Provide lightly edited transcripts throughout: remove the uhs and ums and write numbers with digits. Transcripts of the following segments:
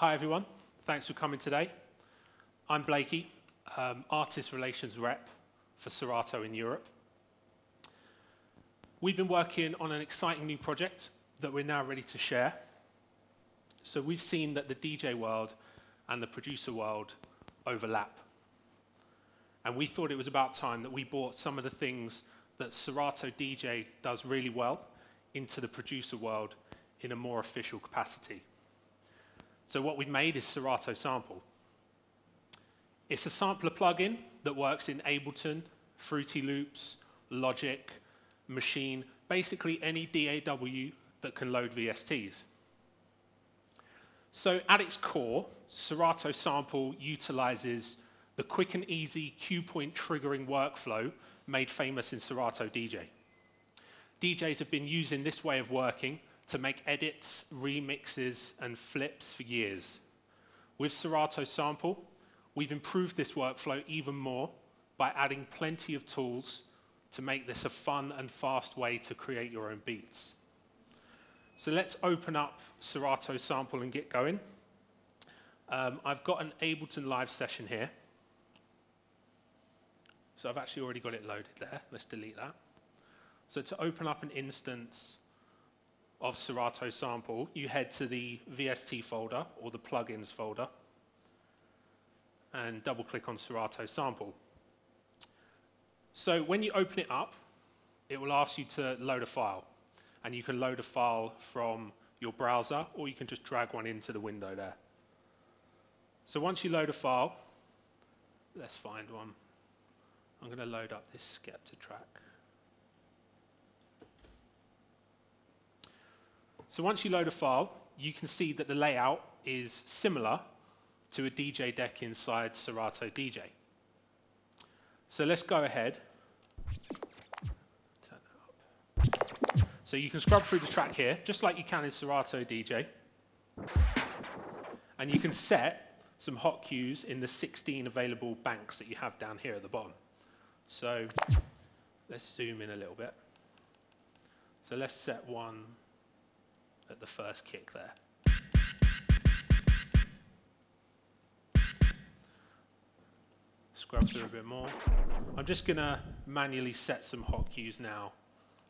Hi everyone, thanks for coming today. I'm Blakey, Artist Relations Rep for Serato in Europe. We've been working on an exciting new project that we're now ready to share. So we've seen that the DJ world and the producer world overlap. And we thought it was about time that we brought some of the things that Serato DJ does really well into the producer world in a more official capacity. So what we've made is Serato Sample. It's a sampler plugin that works in Ableton, Fruity Loops, Logic, Machine, basically any DAW that can load VSTs. So at its core, Serato Sample utilizes the quick and easy cue point triggering workflow made famous in Serato DJ. DJs have been using this way of working to make edits, remixes, and flips for years. With Serato Sample, we've improved this workflow even more by adding plenty of tools to make this a fun and fast way to create your own beats. So let's open up Serato Sample and get going. I've got an Ableton Live session here. So I've actually already got it loaded there. Let's delete that. So to open up an instance of Serato Sample, you head to the VST folder or the plugins folder and double click on Serato Sample. So when you open it up, it will ask you to load a file. And you can load a file from your browser, or you can just drag one into the window there. So once you load a file, let's find one. I'm going to load up this Skepta track. So once you load a file, you can see that the layout is similar to a DJ deck inside Serato DJ. So let's go ahead. Turn that up. So you can scrub through the track here, just like you can in Serato DJ. And you can set some hot cues in the 16 available banks that you have down here at the bottom. So let's zoom in a little bit. So let's set one at the first kick there. Scrub through a bit more. I'm just going to manually set some hot cues now,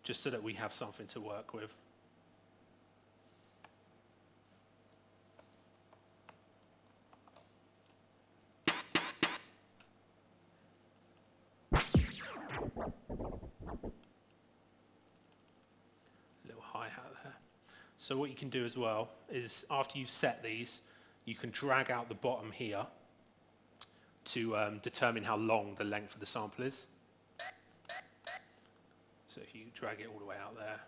just so that we have something to work with. Little hi-hat there. So what you can do as well is, after you've set these, you can drag out the bottom here to determine how long the length of the sample is. So if you drag it all the way out there,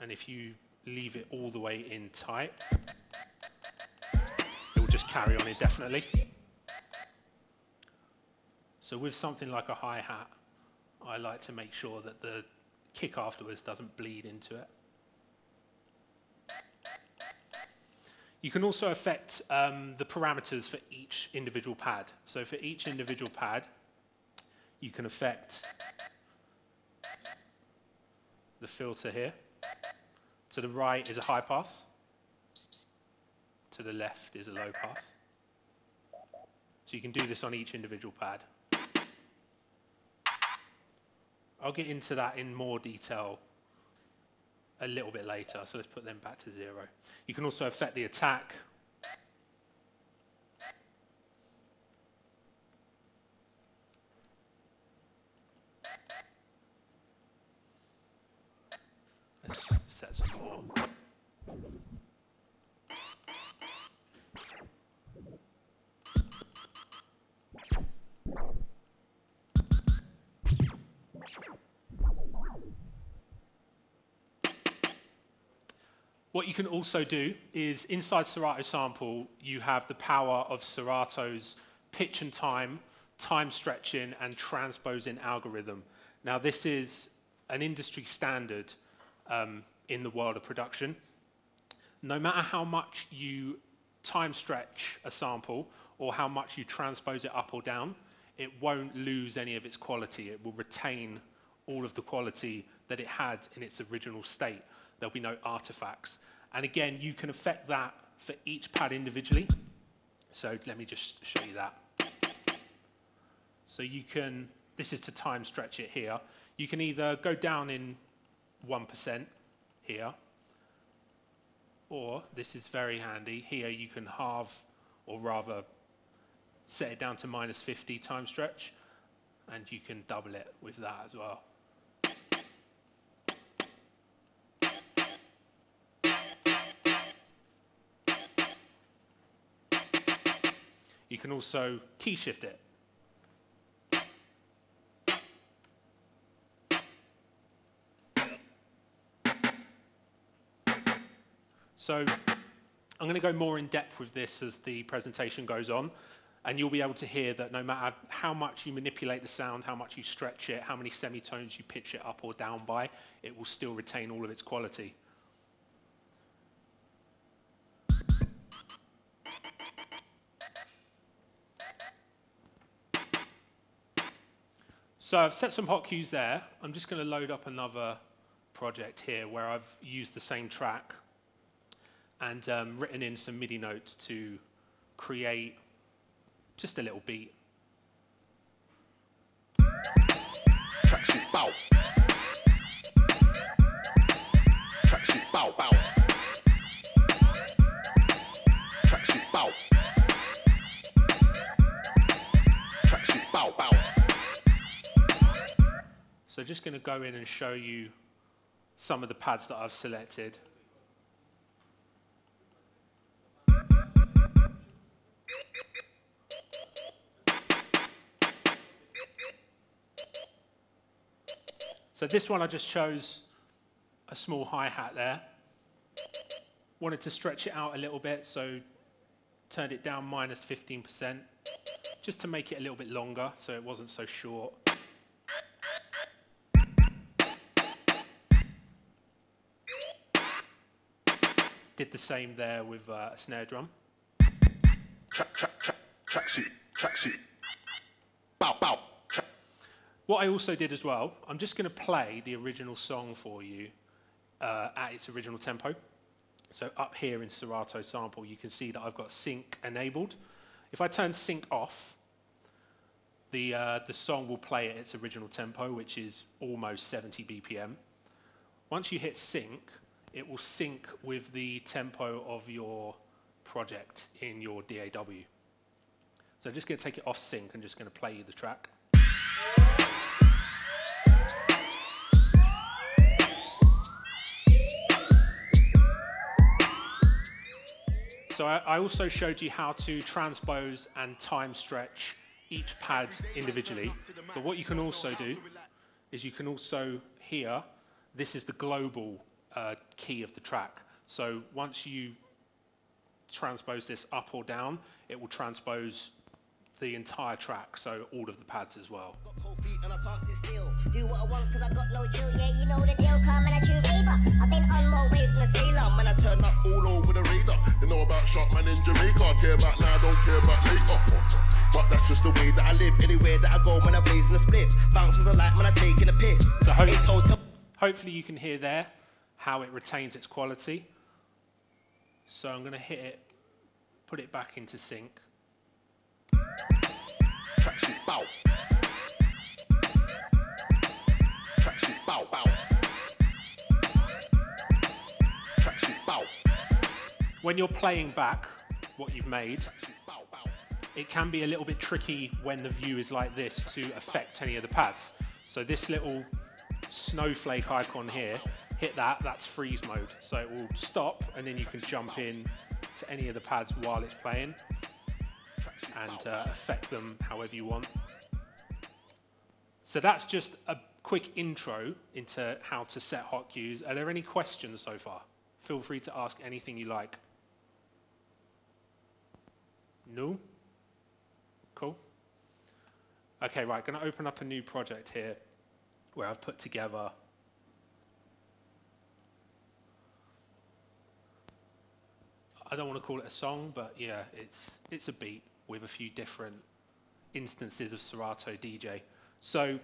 and if you leave it all the way in tight, it will just carry on indefinitely. So with something like a hi-hat, I like to make sure that the kick afterwards doesn't bleed into it. You can also affect the parameters for each individual pad. So for each individual pad, you can affect the filter here. To the right is a high pass. To the left is a low pass. So you can do this on each individual pad. I'll get into that in more detail a little bit later, so let's put them back to 0. You can also affect the attack. Let's set some more. What you can also do is, inside Serato Sample, you have the power of Serato's pitch and time stretching, and transposing algorithm. Now, this is an industry standard in the world of production. No matter how much you time stretch a sample or how much you transpose it up or down, it won't lose any of its quality. It will retain all of the quality that it had in its original state. There'll be no artifacts. And again, you can affect that for each pad individually. So let me just show you that. So you can, this is to time stretch it here. You can either go down in 1% here, or this is very handy. Here you can halve, or rather set it down to -50 time stretch, and you can double it with that as well. You can also key shift it. So I'm going to go more in depth with this as the presentation goes on, and you'll be able to hear that no matter how much you manipulate the sound, how much you stretch it, how many semitones you pitch it up or down by, it will still retain all of its quality. So I've set some hot cues there. I'm just going to load up another project here where I've used the same track and written in some MIDI notes to create just a little beat. Tracksuit bow. Tracksuit bow bow. Tracksuit bow. Tracksuit bow bow. So just going to go in and show you some of the pads that I've selected. So this one I just chose a small hi-hat there. Wanted to stretch it out a little bit, so turned it down -15%, just to make it a little bit longer so it wasn't so short. Did the same there with a snare drum. Tracksuit. Bow bow. What I also did as well, I'm just going to play the original song for you at its original tempo. So up here in Serato Sample, you can see that I've got sync enabled. If I turn sync off, the song will play at its original tempo, which is almost 70 BPM. Once you hit sync, it will sync with the tempo of your project in your DAW. So I'm just going to take it off sync and just going to play you the track. So I also showed you how to transpose and time stretch each pad individually. But what you can also do is you can also hear, this is the global key of the track. So once you transpose this up or down, it will transpose the entire track, so all of the pads as well. Got cold feet and I can't sit still. Do what I want cause I got no chill. Yeah, you know the deal, come and a true raver. I've been on more waves than a sailor. Man, I turn up all over the radar. You know about Sharkman in Jamaica. I care about now, don't care about later. But that's just the way that I live. Anywhere that I go, man, I'm blazing a split. Bounces are like, man, I'm taking a piss. So hopefully you can hear there how it retains its quality. So I'm gonna hit it, put it back into sync. Tracksuit bow. Tracksuit bow bow. Tracksuit bow. When you're playing back what you've made, it can be a little bit tricky when the view is like this to affect any of the pads. So this little snowflake icon here, hit that, that's freeze mode. So it will stop and then you can jump in to any of the pads while it's playing and affect them however you want. So that's just a quick intro into how to set hot cues. Are there any questions so far? Feel free to ask anything you like. No? Cool. Okay, right, gonna open up a new project here where I've put together I don't want to call it a song, but yeah, it's a beat with a few different instances of Serato DJ. So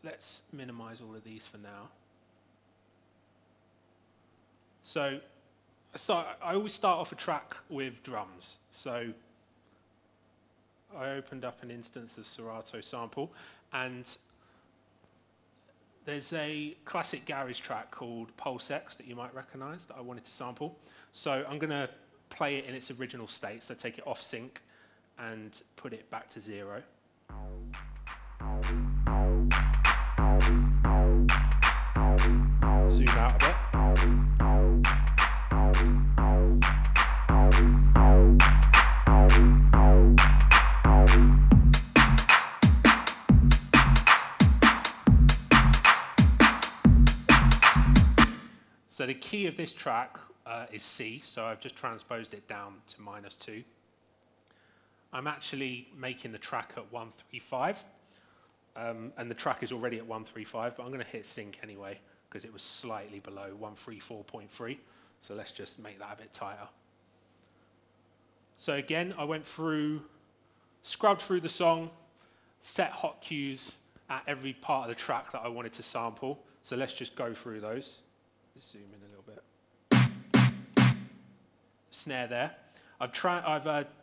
let's minimize all of these for now. So I always start off a track with drums. So I opened up an instance of Serato Sample, and there's a classic garage track called Pulse X that you might recognize that I wanted to sample. So I'm going to play it in its original state, so take it off sync and put it back to 0. Zoom out a bit. So the key of this track is C, so I've just transposed it down to -2. I'm actually making the track at 135, and the track is already at 135, but I'm going to hit sync anyway, because it was slightly below 134.3, so let's just make that a bit tighter. So again, I went through, scrubbed through the song, set hot cues at every part of the track that I wanted to sample, so let's just go through those. Zoom in a little bit. Snare there. I've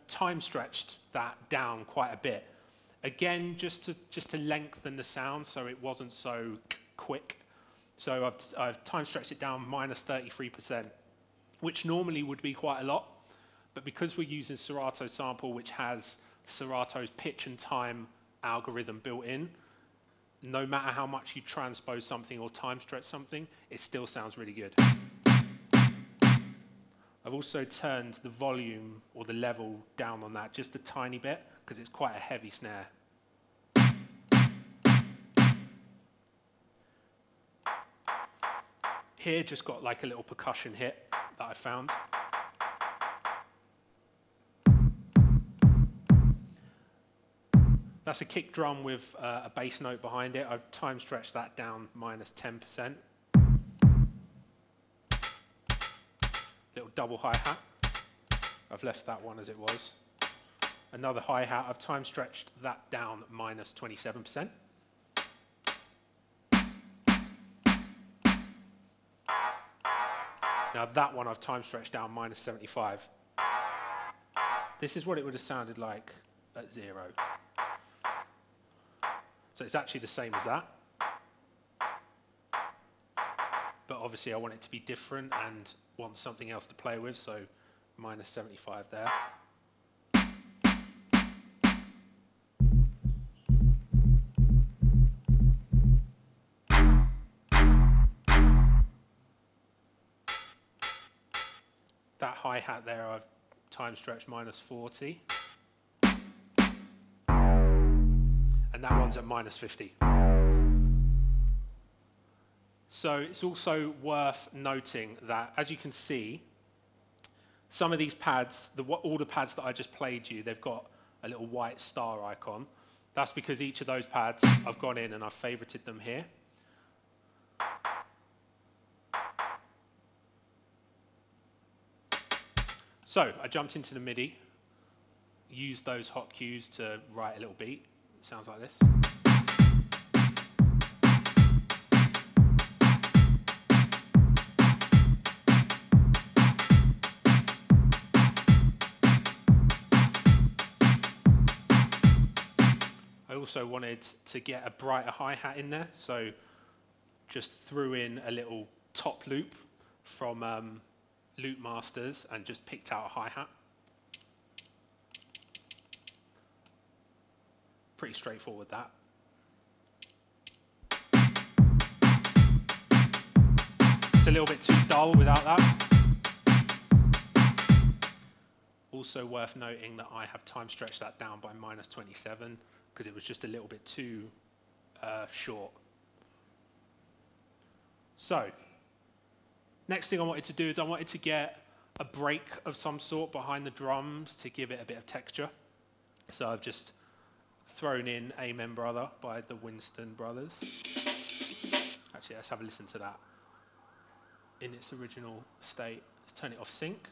time stretched that down quite a bit. Again, just to lengthen the sound so it wasn't so quick. So I've time stretched it down -33%, which normally would be quite a lot, but because we're using Serato Sample, which has Serato's pitch and time algorithm built in, no matter how much you transpose something or time stretch something, it still sounds really good. I've also turned the volume or the level down on that just a tiny bit because it's quite a heavy snare. Here, just got like a little percussion hit that I found. That's a kick drum with a bass note behind it. I've time stretched that down -10%. Little double hi-hat. I've left that one as it was. Another hi-hat, I've time stretched that down -27%. Now that one I've time stretched down -75. This is what it would have sounded like at 0. So it's actually the same as that. But obviously I want it to be different and want something else to play with, so -75 there. That hi-hat there I've time stretched -40. And that one's at -50. So it's also worth noting that, as you can see, some of these pads, all the pads that I just played you, they've got a little white star icon. That's because each of those pads, I've gone in and I've favorited them here. So I jumped into the MIDI, used those hot cues to write a little beat. It sounds like this. I also wanted to get a brighter hi-hat in there, so just threw in a little top loop from Loop Masters and just picked out a hi-hat. Pretty straightforward, that. It's a little bit too dull without that. Also worth noting that I have time stretched that down by -27 because it was just a little bit too short. So, next thing I wanted to do is I wanted to get a break of some sort behind the drums to give it a bit of texture. So I've just thrown in Amen Brother by the Winston Brothers. Actually, let's have a listen to that in its original state. Let's turn it off sync.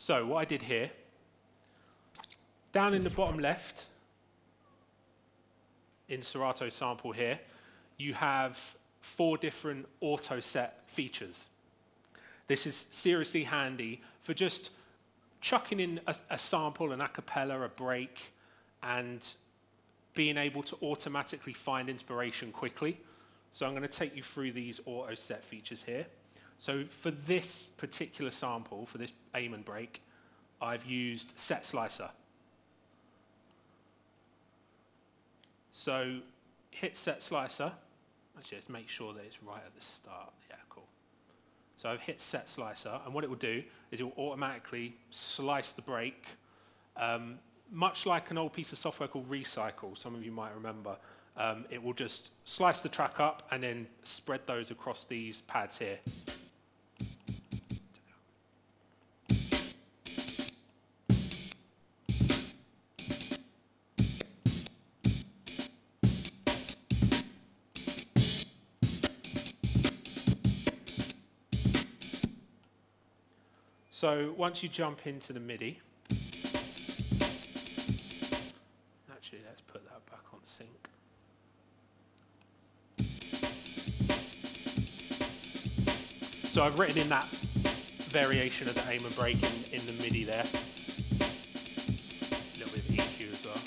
So what I did here, down in the bottom left, in Serato Sample here, you have 4 different auto set features. This is seriously handy for just chucking in a sample, an a cappella, a break, and being able to automatically find inspiration quickly. So I'm going to take you through these auto set features here. So for this particular sample, for this aim and break, I've used Set Slicer. So hit Set Slicer. Actually, let's make sure that it's right at the start. Yeah, cool. So I've hit Set Slicer, and what it will do is it will automatically slice the break, much like an old piece of software called Recycle, some of you might remember. It will just slice the track up and then spread those across these pads here. So once you jump into the MIDI, actually let's put that back on sync. So I've written in that variation of the aim and break in the MIDI there. A little bit of EQ as well.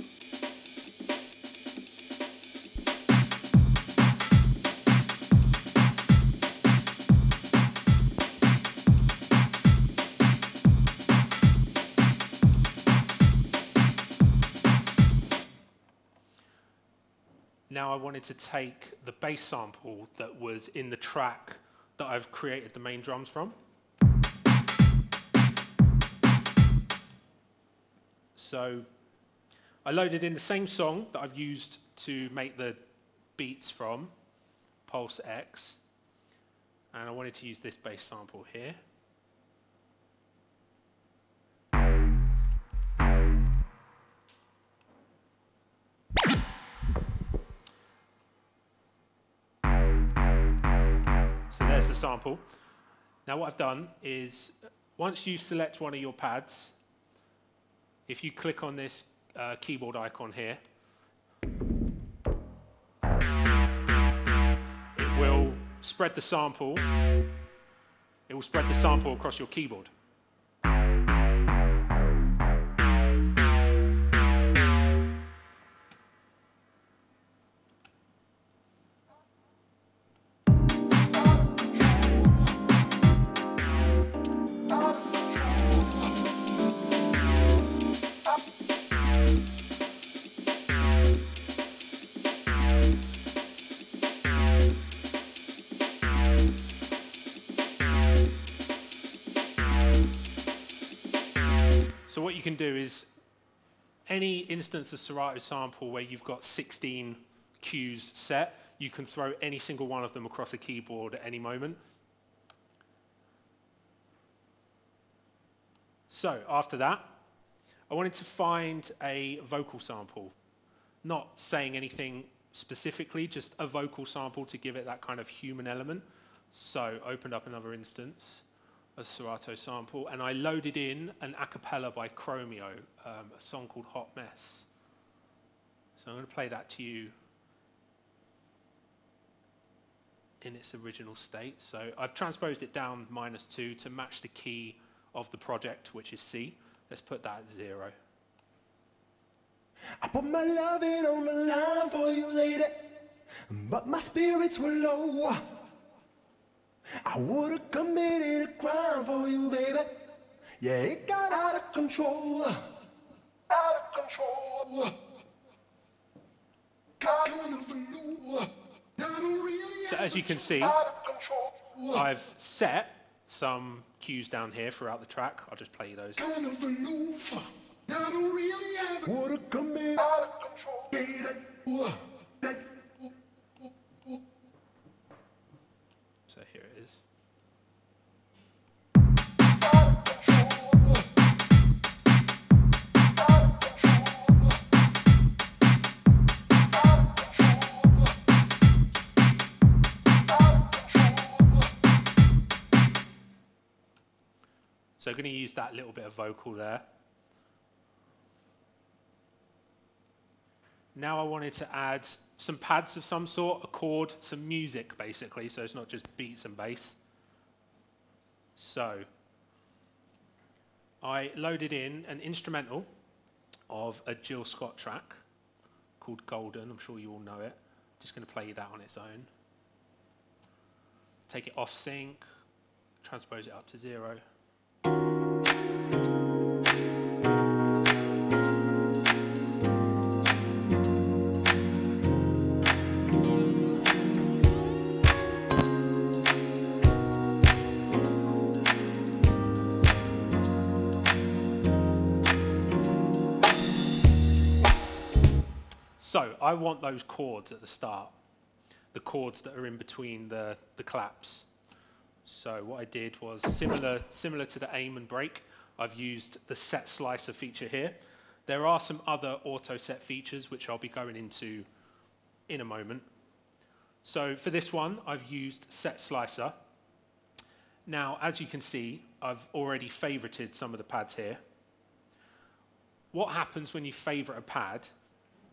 Now I wanted to take the bass sample that was in the track that I've created the main drums from. So I loaded in the same song that I've used to make the beats from, Pulse X, and I wanted to use this bass sample here. So there's the sample. Now what I've done is, once you select one of your pads, if you click on this keyboard icon here, it will spread the sample. It will spread the sample across your keyboard. So what you can do is, any instance of Serato Sample where you've got 16 cues set, you can throw any single one of them across a keyboard at any moment. So after that, I wanted to find a vocal sample, not saying anything specifically, just a vocal sample to give it that kind of human element. So opened up another instance, a Serato Sample, and I loaded in an a cappella by Chromeo, a song called Hot Mess. So I'm going to play that to you in its original state. So I've transposed it down -2 to match the key of the project, which is C. Let's put that at 0. I put my loving on the line for you, lady, but my spirits were low. I would have committed a crime for you, baby. Yeah, it got out of control. Out of control. So as you can see, I've set some cues down here throughout the track. I'll just play you those. Would have committed out of control. So here it is. So going to use that little bit of vocal there. Now I wanted to add some pads of some sort, a chord, some music basically, so it's not just beats and bass. So I loaded in an instrumental of a Jill Scott track called Golden. I'm sure you all know it. Just going to play that on its own. Take it off sync, transpose it up to 0. So I want those chords at the start, the chords that are in between the claps. So what I did was similar to the aim and break, I've used the set slicer feature here. There are some other auto set features which I'll be going into in a moment. So for this one, I've used set slicer. Now, as you can see, I've already favorited some of the pads here. What happens when you favorite a pad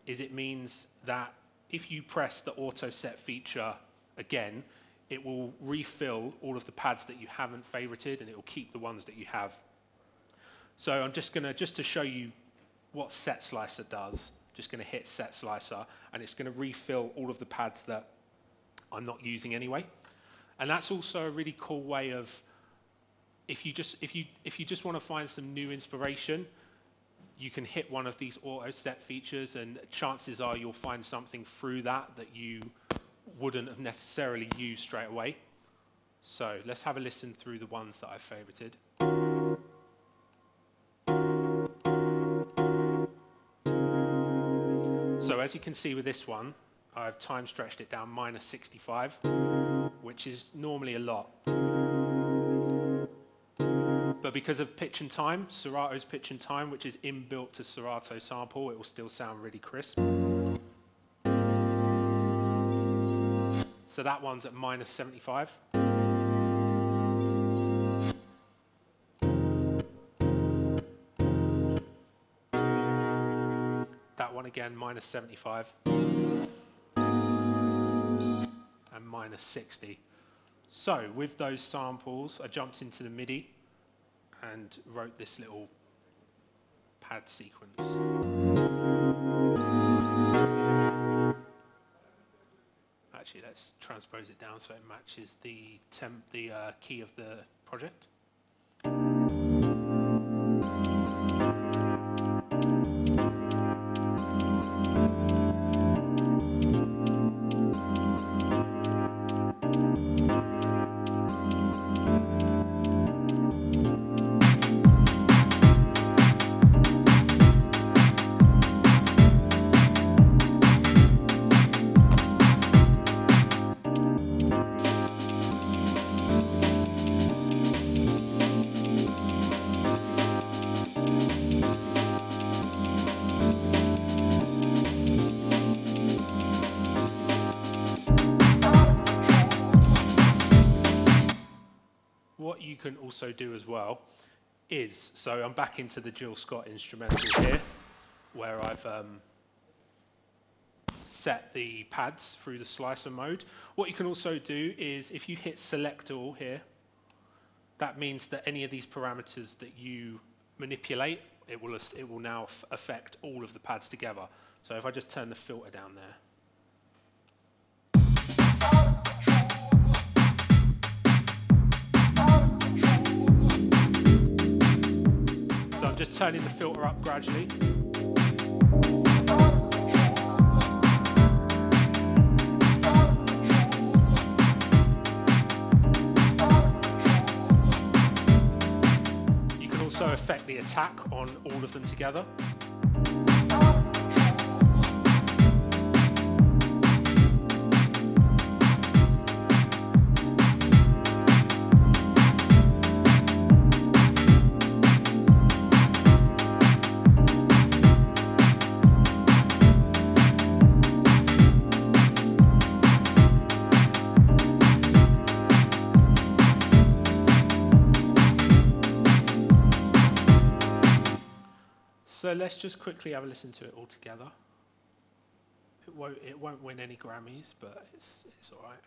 is it means that if you press the auto set feature again, it will refill all of the pads that you haven't favorited, and it will keep the ones that you have. So I'm just to show you what set slicer does, just gonna hit set slicer, and it's gonna refill all of the pads that I'm not using anyway. And that's also a really cool way of, if you just wanna find some new inspiration, you can hit one of these auto set features, and chances are you'll find something through that you wouldn't have necessarily used straight away. So let's have a listen through the ones that I've favorited. So as you can see with this one, I've time stretched it down -65, which is normally a lot. But because of pitch and time, Serato's pitch and time, which is inbuilt to Serato Sample, it will still sound really crisp. So that one's at -75. That one again, -75. And -60. So with those samples, I jumped into the MIDI and wrote this little pad sequence. Actually, let's transpose it down so it matches the key of the project. What you can also do as well is, so I'm back into the Jill Scott instrumental here, where I've set the pads through the slicer mode. What you can also do is, if you hit select all here, that means that any of these parameters that you manipulate, it will now affect all of the pads together. So if I just turn the filter down there, I'm just turning the filter up gradually. You can also affect the attack on all of them together. let's just quickly have a listen to it all together. It won't win any Grammys, but it's all right.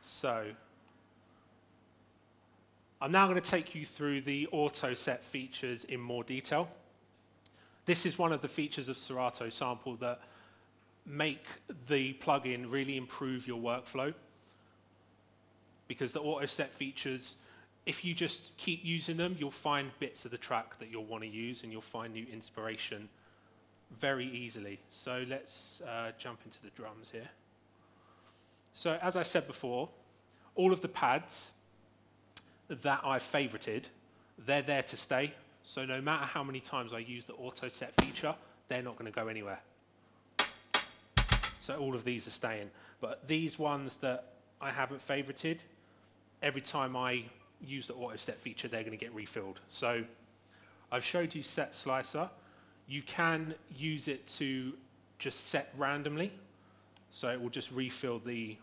So I'm now going to take you through the auto set features in more detail. This is one of the features of Serato Sample that make the plugin really improve your workflow, because the auto set features, if you just keep using them, you'll find bits of the track that you'll want to use, and you'll find new inspiration very easily. So let's jump into the drums here. So as I said before, all of the pads that I've favorited, they're there to stay. So no matter how many times I use the auto set feature, they're not going to go anywhere. So all of these are staying. But these ones that I haven't favorited, every time I use the auto set feature, they're going to get refilled. So I've showed you set slicer. You can use it to just set randomly. So it will just refill the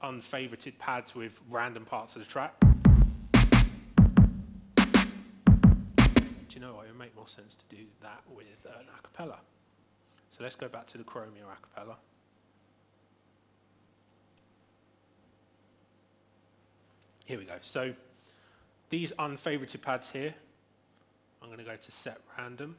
unfavorited pads with random parts of the track. Do you know what? It would make more sense to do that with an acapella. So let's go back to the Chromio acapella. Here we go. So these unfavorited pads here, I'm going to go to set random.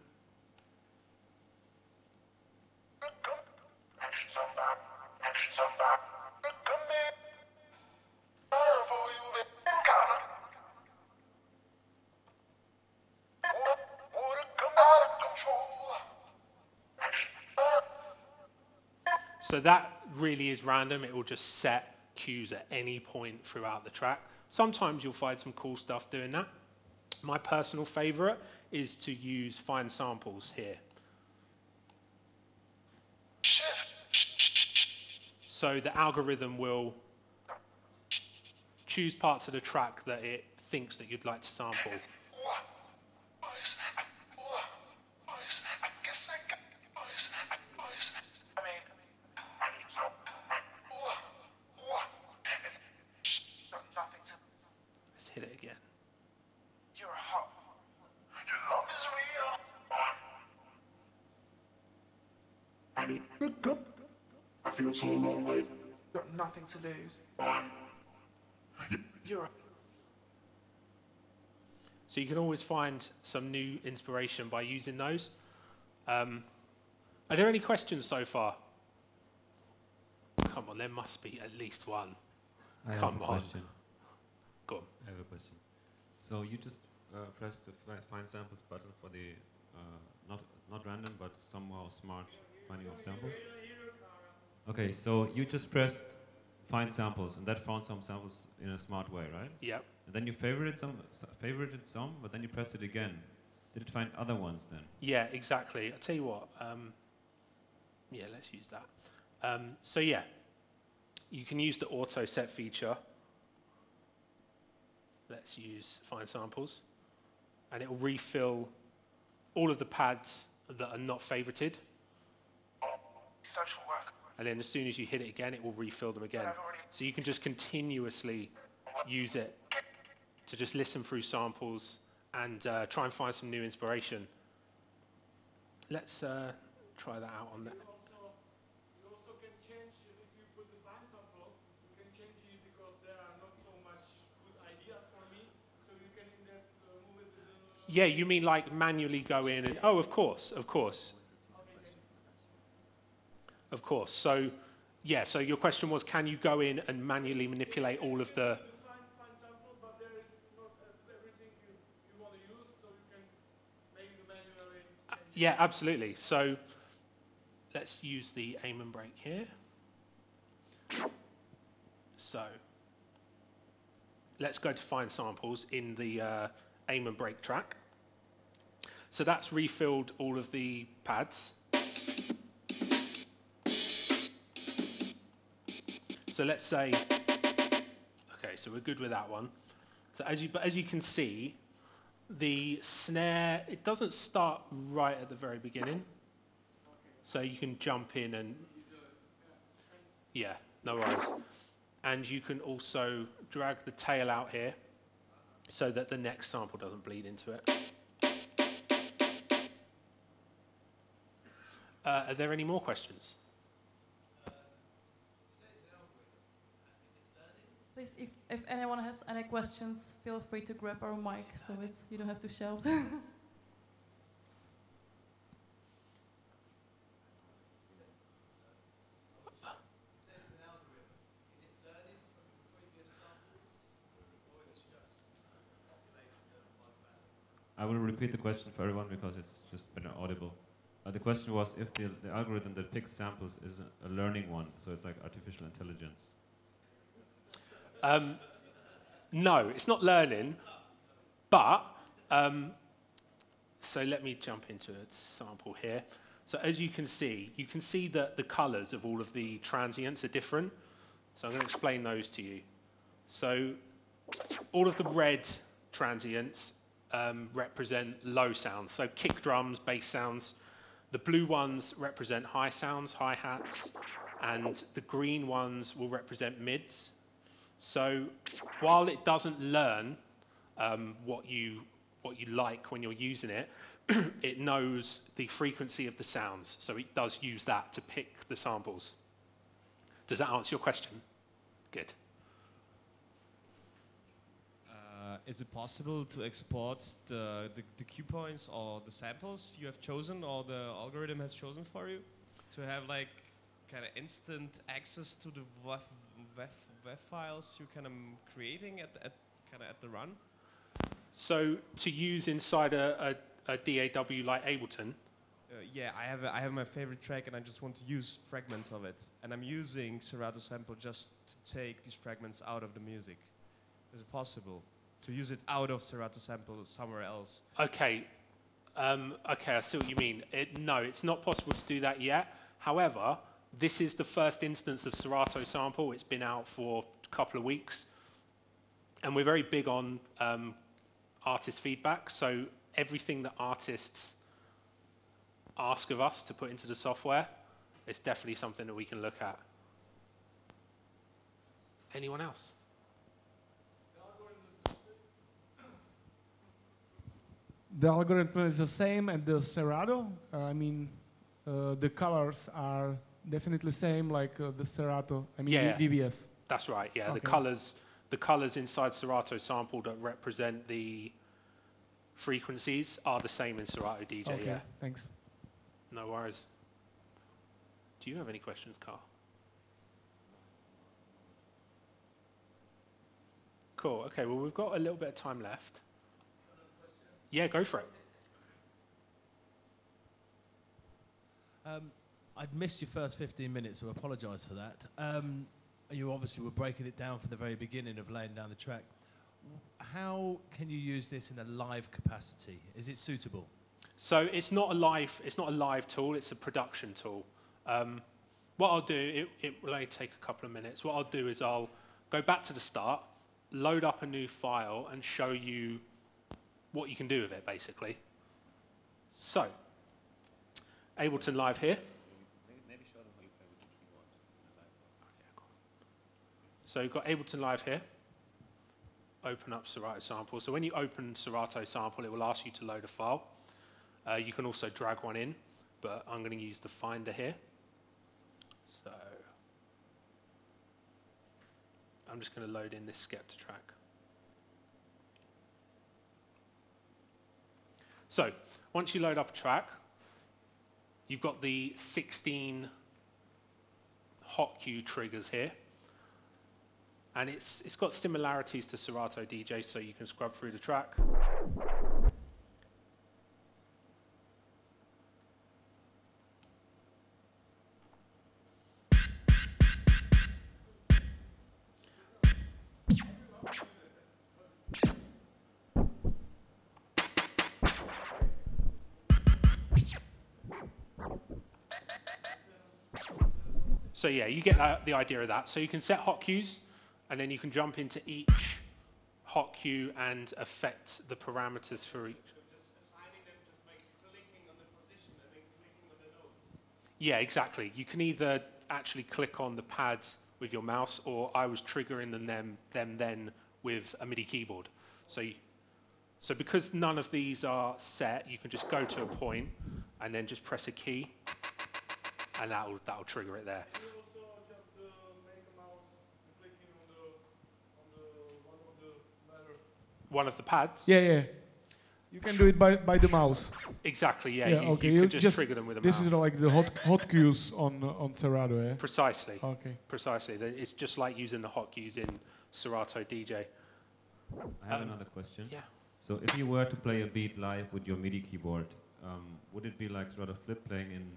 So that really is random. It will just set cues at any point throughout the track. Sometimes you'll find some cool stuff doing that. My personal favorite is to use find samples here. So the algorithm will choose parts of the track that it thinks that you'd like to sample. Let's hit it again. You're hot. Your love is real. I feel so lonely. Got nothing to lose. You're So you can always find some new inspiration by using those. Are there any questions so far? Come on, there must be at least one. I have Come a on. question. Go on. I have a question. So you just press the find samples button for the not random but somehow smart finding of samples. Okay, so you just pressed find samples, and that found some samples in a smart way, right? Yep. And then you favorited some, but then you pressed it again. Did it find other ones then? Yeah, exactly. I'll tell you what. Yeah, let's use that. So yeah, you can use the auto set feature. Let's use find samples, and it will refill all of the pads that are not favorited. social work. And then as soon as you hit it again, it will refill them again. But I've already- So you can just continuously use it to just listen through samples and try and find some new inspiration. Let's try that out on that. You also can change, if you put the find sample, you can change it because there are not so much good ideas for me. So you can in that move it to the... Yeah, you mean like manually go in and, oh, of course, of course. Of course. So, yeah, so your question was, can you go in and manually manipulate all of the... Find sample, but there is not everything you want to use, so you can make the manually. Yeah, absolutely. So let's use the aim and break here. So let's go to find samples in the aim and break track. So that's refilled all of the pads. So let's say, okay, so we're good with that one. So as you can see, the snare, it doesn't start right at the very beginning. So you can jump in and, yeah, no worries. And you can also drag the tail out here so that the next sample doesn't bleed into it. Are there any more questions? Please, if anyone has any questions, feel free to grab our mic so you don't have to shout. I will repeat the question for everyone because it's just been audible. The question was if the algorithm that picks samples is a learning one, so it's like artificial intelligence. No, it's not learning, but, so let me jump into a sample here. So as you can see that the colors of all of the transients are different. So I'm going to explain those to you. So all of the red transients represent low sounds, so kick drums, bass sounds. The blue ones represent high sounds, hi-hats, and the green ones will represent mids. So while it doesn't learn what you like when you're using it, it knows the frequency of the sounds, so it does use that to pick the samples. Does that answer your question? Good. Is it possible to export the cue points or the samples you have chosen or the algorithm has chosen for you to have like kind of instant access to the WAV files you're kind of creating at the run? So to use inside a DAW like Ableton? Yeah, I have my favorite track and I just want to use fragments of it. And I'm using Serato Sample just to take these fragments out of the music. Is it possible to use it out of Serato Sample somewhere else? Okay, okay, I see what you mean. No, it's not possible to do that yet. However, this is the first instance of Serato Sample. It's been out for a couple of weeks. And we're very big on artist feedback. So everything that artists ask of us to put into the software is definitely something that we can look at. Anyone else? The algorithm is the same at the Serato. I mean, the colors are definitely same like the Serato. I mean, yeah, DBS. That's right. Yeah, Okay. the colors inside Serato Sample that represent the frequencies are the same in Serato DJ. Okay, yeah. thanks. No worries. Do you have any questions, Carl? Cool. Okay. Well, we've got a little bit of time left. Yeah, go for it. I'd missed your first 15 minutes, so I apologise for that. You obviously were breaking it down from the very beginning of laying down the track. How can you use this in a live capacity? Is it suitable? So it's not a live tool. It's a production tool. What I'll do, it will only take a couple of minutes. What I'll do is I'll go back to the start, load up a new file, and show you what you can do with it, basically. So, Ableton Live here. Maybe show them how you play with the keyboard. So you've got Ableton Live here. Open up Serato Sample. So when you open Serato Sample, it will ask you to load a file. You can also drag one in, but I'm going to use the Finder here. So I'm just going to load in this Skepta track. So once you load up a track, you've got the 16 hot cue triggers here. And it's got similarities to Serato DJ, so you can scrub through the track. So yeah, you get the idea of that. So you can set hot cues, and then you can jump into each hot cue and affect the parameters for each. Yeah, exactly. You can either actually click on the pads with your mouse, or I was triggering them then with a MIDI keyboard. So because none of these are set, you can just go to a point and then just press a key, and that'll trigger it there. Can you also just make a mouse clicking on One of the pads? Yeah. You can do it by the mouse. Exactly, yeah. Yeah, You can just trigger them with a mouse. This is like the hot cues on Serato, yeah? Precisely. Okay. Precisely. It's just like using the hot cues in Serato DJ. I have another question. Yeah. So if you were to play a beat live with your MIDI keyboard, would it be like Serato Flip playing in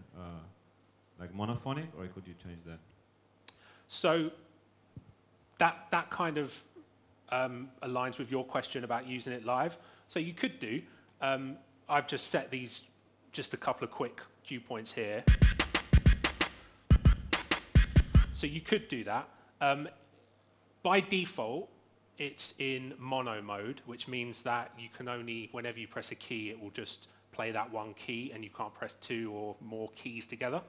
like monophonic, or could you change that? So that kind of aligns with your question about using it live. So you could do, I've just set these, just a couple of quick cue points here. So you could do that. By default, it's in mono mode, which means that you can only, whenever you press a key, it will just play that one key, and you can't press 2 or more keys together.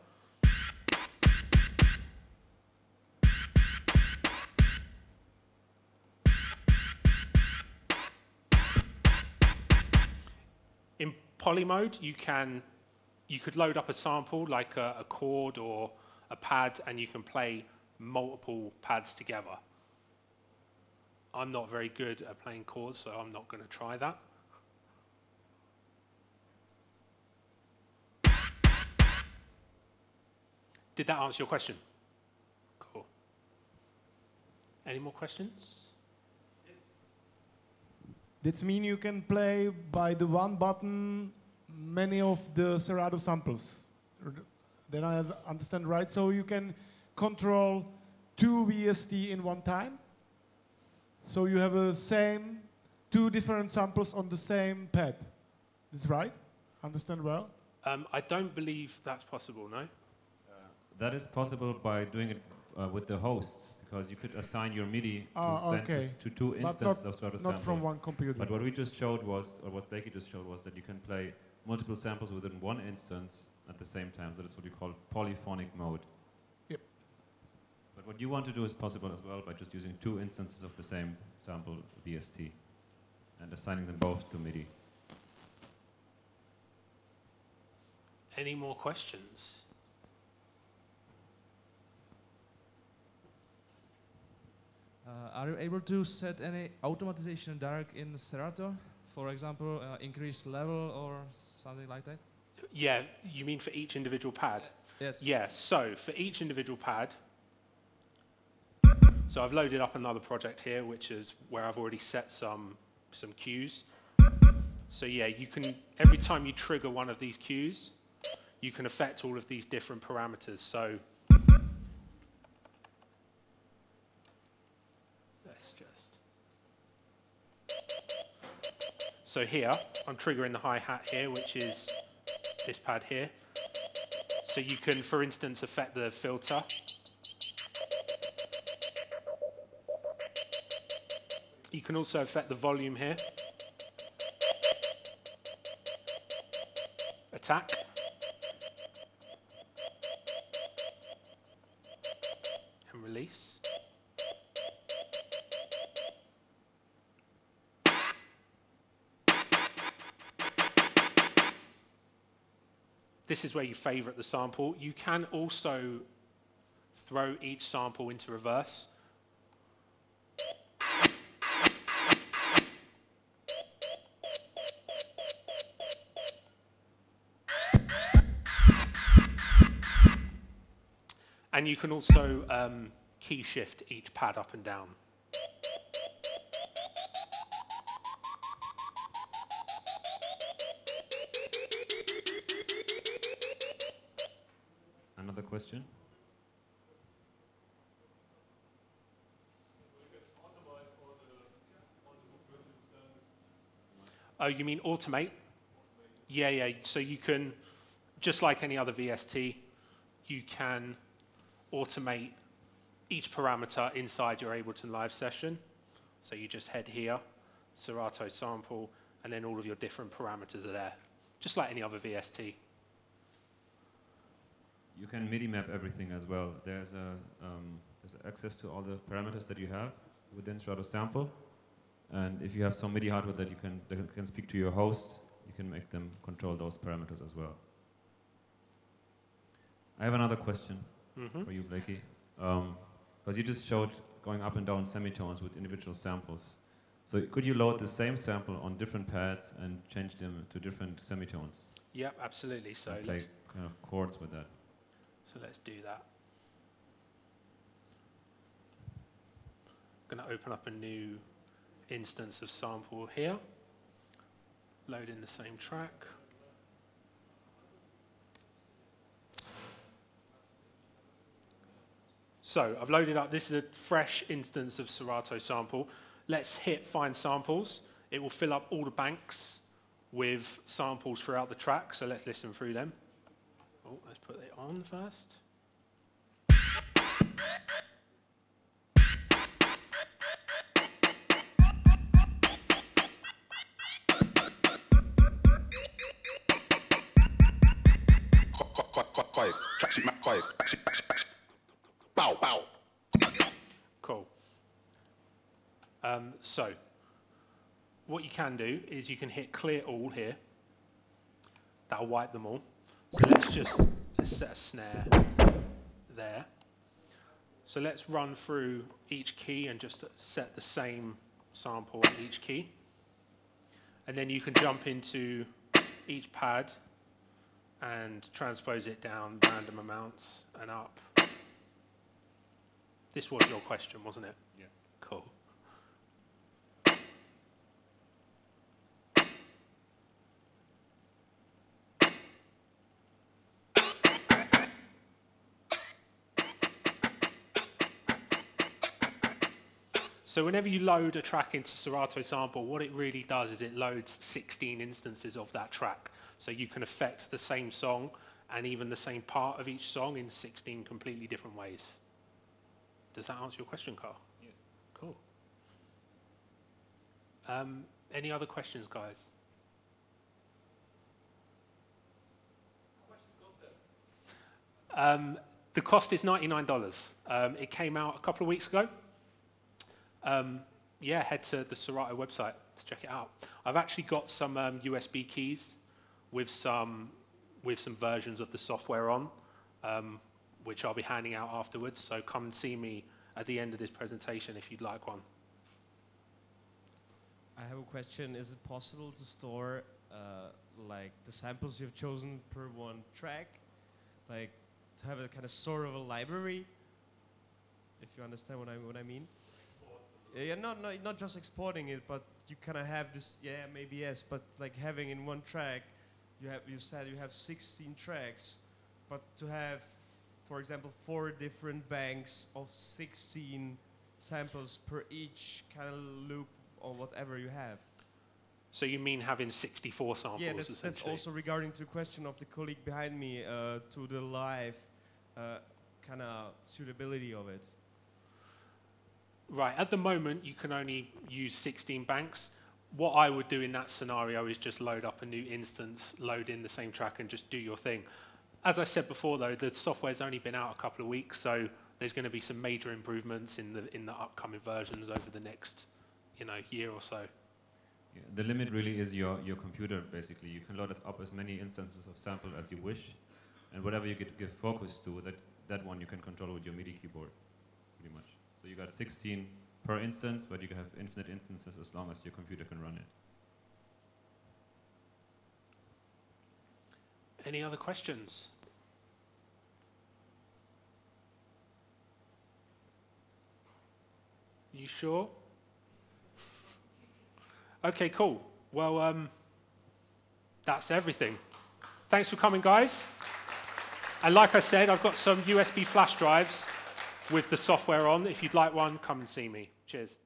In poly mode, you could load up a sample like a chord or a pad, and you can play multiple pads together. I'm not very good at playing chords, so I'm not going to try that. Did that answer your question? Cool. Any more questions? This means you can play by the one button many of the Serato samples. Then I understand right? So you can control 2 VST in one time? So you have a same 2 different samples on the same pad. That's right? Understand well? I don't believe that's possible, no? That is possible by doing it with the host, because you could assign your MIDI to 2 instances of Serato Sample. Not from one computer. But what we just showed was, or what BEC just showed was, that you can play multiple samples within one instance at the same time. So that's what we call polyphonic mode. Yep. But what you want to do is possible as well by just using 2 instances of the same sample VST and assigning them both to MIDI. Any more questions? Are you able to set any automatization direct in Serato? For example, increase level or something like that? Yeah, you mean for each individual pad? Yes. Yeah, so for each individual pad, so I've loaded up another project here, which is where I've already set some cues. So yeah, you can, every time you trigger one of these cues, you can affect all of these different parameters. So let's just, so here, I'm triggering the hi-hat here, which is this pad here. So you can, for instance, affect the filter. You can also affect the volume here. Attack. And release. This is where you favorite the sample. You can also throw each sample into reverse. And you can also key shift each pad up and down. Another question? Oh, you mean automate? Yeah. So you can, just like any other VST, you can automate each parameter inside your Ableton Live session. So you just head here, Serato Sample, and then all of your different parameters are there, just like any other VST. You can MIDI map everything as well. There's access to all the parameters that you have within Serato Sample. And if you have some MIDI hardware that you can speak to your host, you can make them control those parameters as well. I have another question for you, Blakey. Because you just showed going up and down semitones with individual samples. So could you load the same sample on different pads and change them to different semitones? Yep, absolutely. So and play kind of chords with that. So let's do that. I'm going to open up a new instance of sample here. Load in the same track. So I've loaded up, this is a fresh instance of Serato Sample. Let's hit Find Samples. It will fill up all the banks with samples throughout the track, so let's listen through them. Oh, let's put it on first. Bow, bow. Cool. So, what you can do is you can hit clear all here. That'll wipe them all. So let's set a snare there. So let's run through each key and just set the same sample on each key. And then you can jump into each pad and transpose it down random amounts and up. This was your question, wasn't it? Yeah. Cool. So whenever you load a track into Serato Sample, what it really does is it loads 16 instances of that track. So you can affect the same song and even the same part of each song in 16 completely different ways. Does that answer your question, Carl? Yeah. Cool. Any other questions, guys? The cost is $99. It came out a couple of weeks ago. Yeah, head to the Serato website to check it out. I've actually got some USB keys with some versions of the software on, which I'll be handing out afterwards. So come and see me at the end of this presentation if you'd like one. I have a question. Is it possible to store like the samples you've chosen per one track, like to have a kind of sort of a library? If you understand what I mean. Yeah, not just exporting it, but you kind of have this. Yeah, maybe yes, but like having in one track, you said you have 16 tracks, but to have, for example, 4 different banks of 16 samples per each kind of loop or whatever you have. So you mean having 64 samples? Yeah, that's also regarding to the question of the colleague behind me to the live kind of suitability of it. Right, at the moment you can only use 16 banks. What I would do in that scenario is just load up a new instance, load in the same track and just do your thing. As I said before though, the software's only been out a couple of weeks, so there's going to be some major improvements in the upcoming versions over the next year or so. Yeah, the limit really is your computer, basically. You can load up as many instances of sample as you wish, and whatever you give focus to, that one you can control with your MIDI keyboard, pretty much. So you got 16 per instance, but you can have infinite instances as long as your computer can run it. Any other questions? You sure? Okay, cool. Well, that's everything. Thanks for coming, guys. And like I said, I've got some USB flash drives with the software on. If you'd like one, come and see me. Cheers.